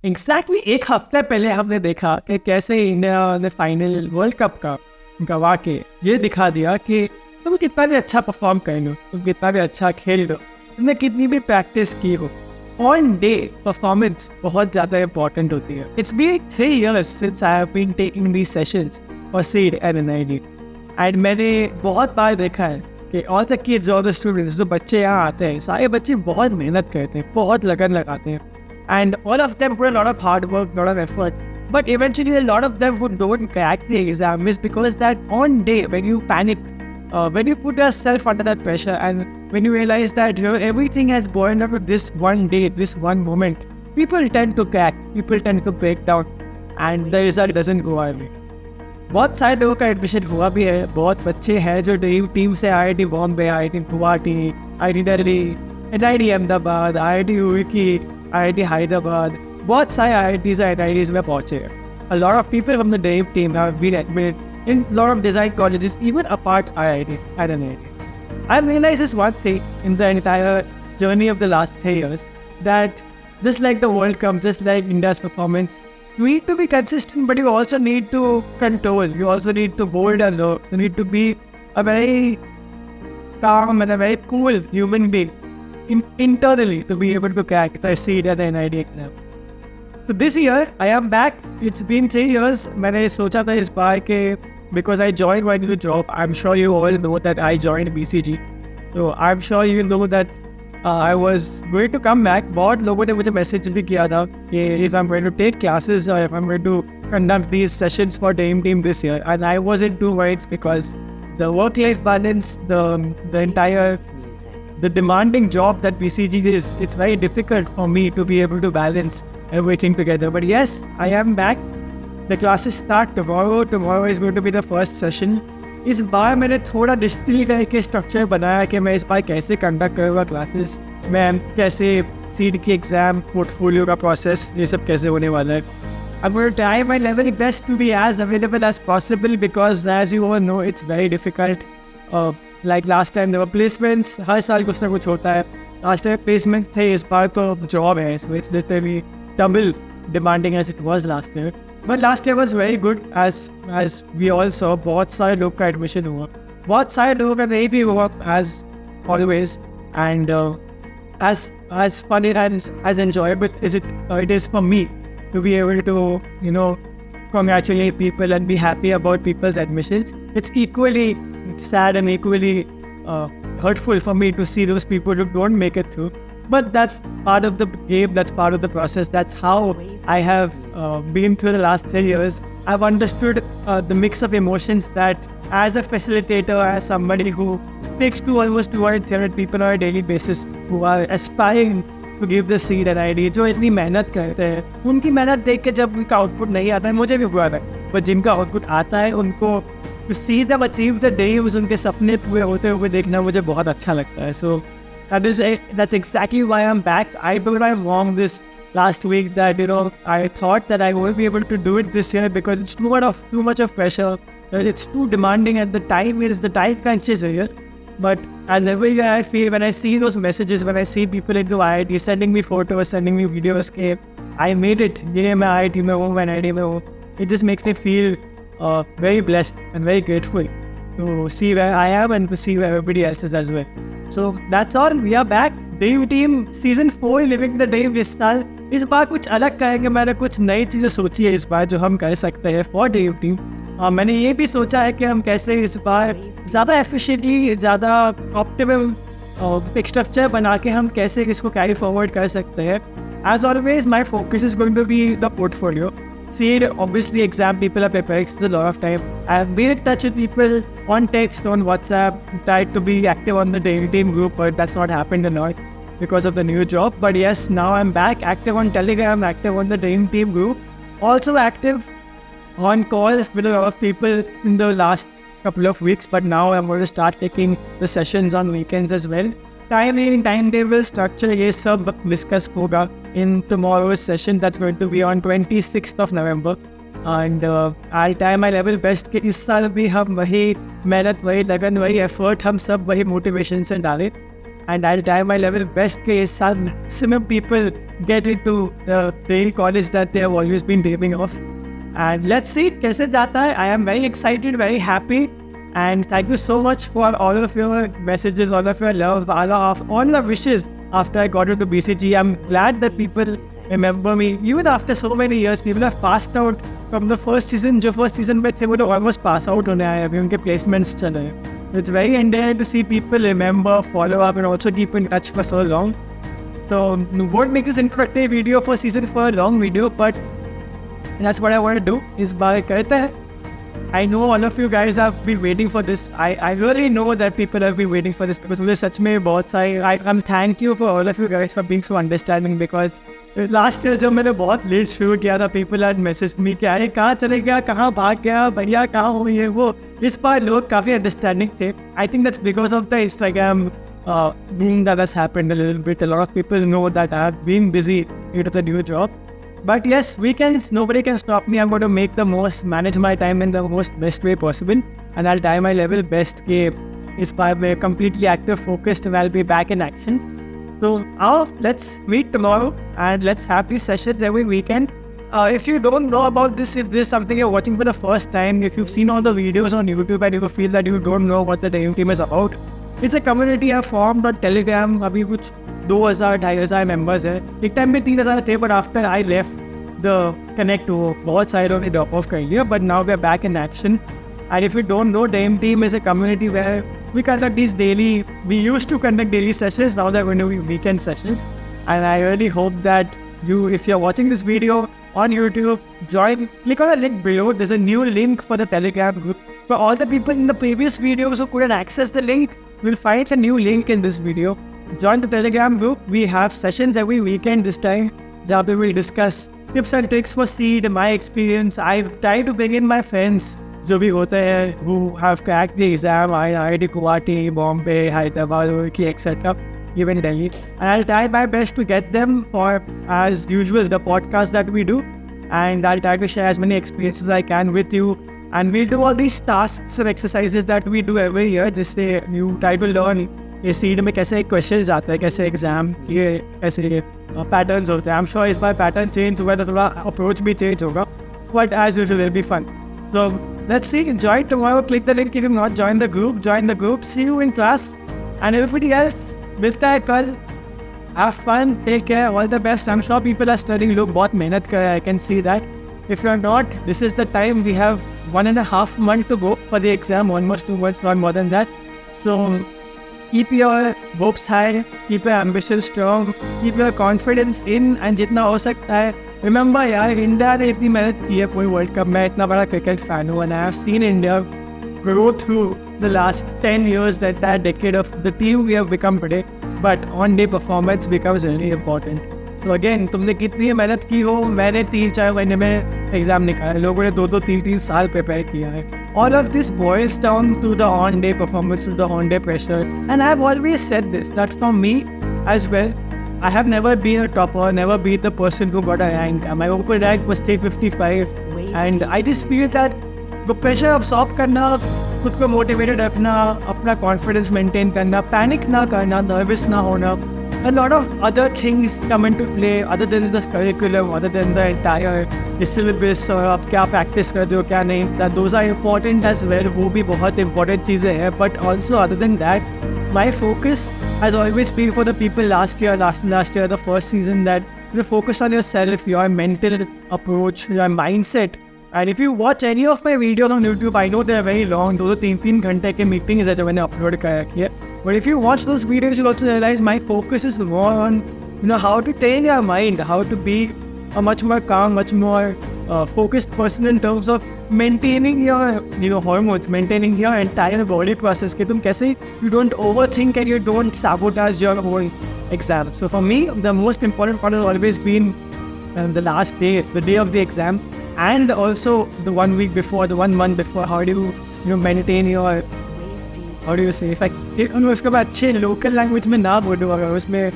Exactly एक हफ्ते पहले हमने देखा कि कैसे इंडिया ने फाइनल वर्ल्ड कप का गवा के ये दिखा दिया कि तुम कितना भी अच्छा परफॉर्म कर लो, तुम कितना भी अच्छा खेल लो, तुमने कितनी भी प्रैक्टिस की हो, ऑन डे परफॉर्मेंस बहुत ज़्यादा इंपॉर्टेंट होती है. It's been 3 years since I have been taking these sessions for CEED and NID. And मैंने बहुत बार देखा है कि ऑल द किड्स और द स्टूडेंट्स, जो बच्चे यहाँ आते हैं, सारे बच्चे बहुत मेहनत करते हैं, बहुत लगन लगाते हैं. And all of them put a lot of hard work, lot of effort. But eventually a lot of them who don't crack the exam is because that on day when you panic, when you put yourself under that pressure and when you realize that everything has boiled up to this one day, this one moment, people tend to crack, people tend to break down and the result doesn't go our way. बहुत सारे लोगों का admission हुआ भी है. बहुत बच्चे हैं जो ड्रीम टीम से IIT Bombay, IIT Guwahati, IIT Delhi, NID Ahmedabad, IIT UIT, IIT Hyderabad, बहुत सारे IITs और NIDs में पहुंचे हैं. A lot of people from the dream team have been admitted in a lot of design colleges, even apart IIT and NIT. I've realized this one thing in the entire journey of the last 3 years, that just like the World Cup, just like India's performance, you need to be consistent, but you also need to control. You also need to hold a nerve. You need to be a very calm and a very cool human being internally to be able to crack the CEED and the NID exam. So this year I am back. It's been 3 years. मैंने सोचा था इस बार के because I joined my new job. I'm sure you all know that I joined BCG. So I'm sure you know that I was going to come back. बहुत लोगों ने मुझे message भी किया था कि if I'm going to take classes or if I'm going to conduct these sessions for dream team this year, and I wasn't too worried because the work-life balance, the entire the demanding job that BCG is, it's very difficult for me to be able to balance everything together. But yes, I am back. The classes start tomorrow. Tomorrow is going to be the first session. इस बार मैंने थोड़ा distil करके structure बनाया कि मैं इस बार कैसे conduct करूँगा क्लासेस, मैं कैसे सीड की एग्ज़ाम, पोर्टफोलियो का प्रोसेस, ये सब कैसे होने वाला है. I'm going to try my level best to be as available as possible because as you all know, it's very difficult. Like last time there were placements, हर साल कुछ ना कुछ होता है. Last time placements थे, इस बार तो जॉब है, so it's literally double demanding as it was last year. But last year was very good as we all saw. बहुत सारे लोग का एडमिशन हुआ, बहुत सारे लोगों का नहीं भी हुआ as always. And as fun and as enjoyable as it is for me to be able to congratulate people and be happy about people's admissions, it's equally sad and equally hurtful for me to see those people who don't make it through. But that's part of the game, that's part of the process. That's how I have been through the last 3 years. I've understood the mix of emotions that as a facilitator, as somebody who speaks to almost 200-300 people on a daily basis who are aspiring to give the CEED and NID, जो इतनी मेहनत करते हैं, उनकी मेहनत देख के जब उनका आउटपुट नहीं आता है, मुझे भी बुरा लगता है. पर जिनका आउटपुट आता है, उनको to see them achieve the dreams, उनके सपने पूरे होते हुए देखना मुझे बहुत अच्छा लगता है. So that's exactly why I'm back. I told my mom this last week that I thought that I won't be able to do it this year because it's too much of pressure. It's too demanding, and the time crunch is here. But as every year I feel when I see those messages, when I see people into IIT sending me photos, sending me videos, I made it. ये मैं IIT में हूँ, मैं NID में हूँ. It just makes me feel very blessed and very grateful to see where I am and to see where everybody else is as well. So that's all. We are back. Dream Team Season 4 Living the Dream इस साल. इस बार कुछ अलग करेंगे. मैंने कुछ नई चीज़ें सोची है इस बार जो हम कर सकते हैं फॉर ड्रीम टीम. मैंने ये भी सोचा है कि हम कैसे इस बार ज़्यादा एफिशिएंटली, ज़्यादा ऑप्टिमम एक स्ट्रक्चर बना के हम कैसे इसको कैरी फॉरवर्ड कर सकते हैं. As always, my focus is going to be the portfolio. CEED, obviously exam people are preparing, it's a lot of time. I have been in touch with people on text, on WhatsApp, tried to be active on the daily team group, but that's not happened a lot because of the new job. But yes, now I'm back, active on Telegram, active on the dream team group, also active on calls with a lot of people in the last couple of weeks, but now I'm going to start taking the sessions on weekends as well. Timetable, structure, ये सब discuss होगा in tomorrow's session. That's going to be on 26th of November. And I'll try my level best कि इस साल भी हम वही मेहनत, वही लगन, वही effort हम सब वही motivation से डालें. and I'll try my level best कि some people get into the real college that they have always been dreaming of. And let's see कैसे जाता है. I am very excited, very happy, and thank you so much for all of your messages, all of your love, all the wishes after I got into BCG. I'm glad that people remember me. Even after so many years, people have passed out from the first season. जो first season में थे वो तो almost pass out होने आए, अभी उनके placements चल रहे हैं. It's very endearing to see people remember, follow up, and also keep in touch for so long. So won't make this introductory video for season for a long video, but that's what I want to do. इस बार करते हैं. I know all of you guys have been waiting for this. I really know that people have been waiting for this because मुझे सच में बहुत सारे I'm thank you for all of you guys for being so understanding, because last year जब मैंने बहुत late शुरू किया था, people had messaged me कि अरे कहाँ चले गया, कहाँ भाग गया, भैया कहाँ हो ये वो. इस बार लोग काफ़ी understanding थे. I think that's because of the Instagram boom that has happened a little bit. A lot of people know that I have been busy due to the new job. But yes, weekends, nobody can stop me. I'm going to make the most, manage my time in the most best way possible. And I'll try my level best कि इस बार मैं completely active, focused, and I'll be back in action. So now let's meet tomorrow and let's have these sessions every weekend. If you don't know about this, if this is something you're watching for the first time, if you've seen all the videos on YouTube and you feel that you don't know what the dream team is about, it's a community I formed on Telegram. अभी कुछ 2,000-2,500 members है. एक time में 3,000 थे, but after I left the connect वो बहुत सारे लोगों ने drop off कर लिया. But now we're back in action. And if you don't know, Dream Team is a community where we conduct these daily. We used to conduct daily sessions. Now they're going to be weekend sessions. And I really hope that you, if you're watching this video on YouTube, join. Click on the link below. There's a new link for the Telegram group. For all the people in the previous videos who couldn't access the link, you'll find a new link in this video. Join the Telegram group. We have sessions every weekend this time, where we will discuss tips and tricks for CEED, my experience. I've tried to bring in my friends जो भी होते हैं who have cracked the exam, IIT, Guwahati, Bombay, Hyderabad, Roorkee, etc., even Delhi. And I'll try my best to get them for, as usual, the podcast that we do. And I'll try to share as many experiences as I can with you. And we'll do all these tasks and exercises that we do every year. Just say you try to learn ये seed में कैसे questions आते हैं, कैसे exam ये कैसे patterns होते हैं. आई एम श्योर इस बार पैटर्न चेंज हुआ तो थोड़ा अप्रोच भी चेंज होगा, but as usual will be fun. So let's see, enjoy tomorrow. Click the link if you not join the group, join the group. See you in class and everybody else. मिलता है कल. Have fun, take care, all the best. I am sure people are studying. लोग बहुत मेहनत कर रहे हैं, I can see that. If you are not, this is the time. We have 1.5 months to go for the exam, almost 2 months, not more than that. So keep your hopes high, keep your ambition strong, keep your confidence in, and जितना हो सकता है. Remember यार, India ने इतनी मेहनत की है पूरे वर्ल्ड कप. मैं इतना बड़ा क्रिकेट फैन हूँ, and I have seen India grow through the last 10 years, that decade of the team we have become today. But on-day performance becomes really important. तो अगेन, तुमने कितनी मेहनत की हो, मैंने 3-4 महीने में एग्जाम निकाले, लोगों ने 2-2, 3-3 साल प्रिपेयर किया है. All of this boils down to the on-day performances, the on-day pressure. And I have always said this, that for me as well, I have never been a topper, never been the person who got a rank. My open rank was 355. And I just feel that the pressure absorb करना, खुद को motivated रखना, अपना confidence maintain करना, panic ना करना, nervous ना होना. A lot of other things come into play other than the curriculum, other than the entire syllabus और आप क्या practice करते हो क्या नहीं. That those are important as well. वो भी बहुत important चीज़ें हैं. But also other than that, my focus has always been for the people last year, the first season, that you focus on yourself, your mental approach, your mindset. And if you watch any of my videos on YouTube, I know they're very long. 2-3 घंटे के meetings है जो मैंने upload करा किया. But if you watch those videos, you'll also realize my focus is more on, how to train your mind, how to be a much more calm, much more focused person in terms of maintaining your, hormones, maintaining your entire body process. कि तुम कैसे you don't overthink and you don't sabotage your whole exam. So for me, the most important part has always been the last day, the day of the exam, and also the 1 week before, the 1 month before. How do you maintain your, how do you say, if I उसके बाद अच्छे local language में ना बोलूँ, अगर उसमें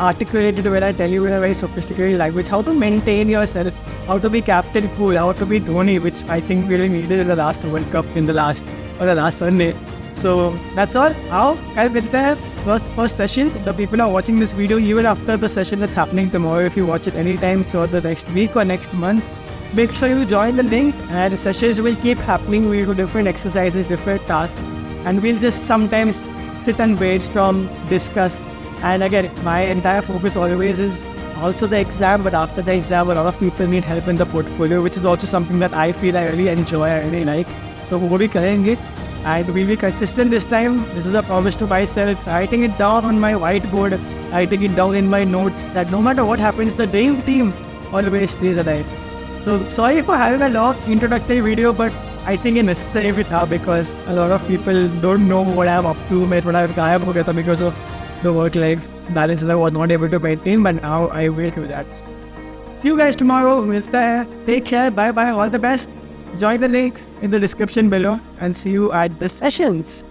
articulated when I tell you in a very sophisticated language, how to maintain yourself, how to be captain cool, how to be Dhoni, which I think really needed in the last World Cup, in the last Sunday. So that's all. Now, I'll get there. First session. The people are watching this video even after the session that's happening tomorrow. If you watch it anytime throughout the next week or next month, make sure you join the link, and the sessions will keep happening. We'll do different exercises, different tasks, and we'll just sometimes sit and brainstorm, discuss. And again, my entire focus always is also the exam, but after the exam, a lot of people need help in the portfolio, which is also something that I feel I really enjoy, I really like. So we'll be doing, and we'll be consistent this time. This is a promise to myself, writing it down on my whiteboard, writing it down in my notes, that no matter what happens, the dream team always stays alive. So sorry for having a long introductory video, but I think it's necessary now because a lot of people don't know what I'm up to, what I've got because of the work-life balance that I was not able to maintain, but now I will do that. See you guys tomorrow. Take care. Bye-bye. All the best. Join the link in the description below and see you at the sessions.